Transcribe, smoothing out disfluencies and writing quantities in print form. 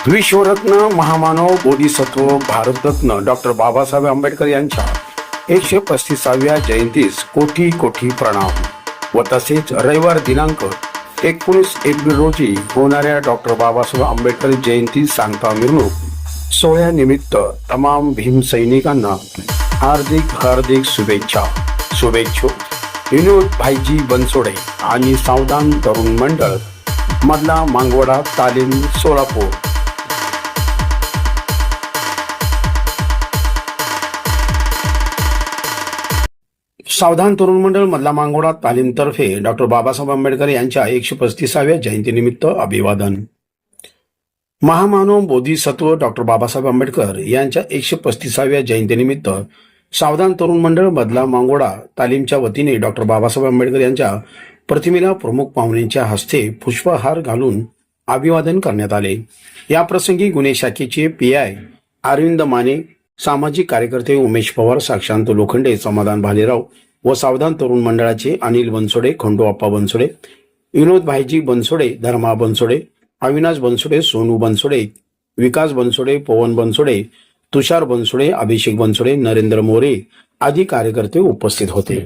विश्वरत्न महामानव बोधिसत्व भारतरत्न डॉक्टर बाबासाहेब आंबेडकर यांच्या 135व्या जयंतीस कोटी कोटी प्रणाम व तसेच रविवार दिनांक 19 एप्रिल रोजी होणाऱ्या डॉक्टर बाबासाहेब आंबेडकर जयंती सांगता मिरवणूक सोहळ्यानिमित्त तमाम भीम सैनिकांना हार्दिक शुभेच्छुक विनोद भाईजी बनसोडे आणि सावधान तरुण मंडळ मधला मांगवडा तालीम सोलापूर। सावधान तरुण मंडळ मधला मांगवडा तालीमतर्फे डॉक्टर बाबासाहेब आंबेडकर यांच्या 135व्या जयंतीनिमित्त अभिवादन। महामानव बोधिसत्व डॉक्टर बाबासाहेब आंबेडकर यांच्या 135व्या जयंतीनिमित्त सावधान तरुण मंडळ मधला मांगवडा तालीमच्या वतीने डॉक्टर बाबासाहेब आंबेडकर यांच्या प्रतिमेला प्रमुख पाहुण्यांच्या हस्ते पुष्पहार घालून अभिवादन करण्यात आले। या प्रसंगी गुन्हे शाखेचे पीआय अरविंद माने, सामाजिक कार्यकर्ते उमेश पवार, साक्षांत लोखंडे, समाधान भालेराव व सावधान तरुण मंडळाचे अनिल बनसोडे, खंडू आप्पा बनसोडे, विनोद भाईजी बनसोडे, धर्मा बनसोडे, अविनाश बनसोडे, सोनू बनसोडे, विकास बनसोडे, पवन बनसोडे, तुषार बनसोडे, अभिषेक बनसोडे, नरेंद्र मोरे आदी कार्यकर्ते उपस्थित होते।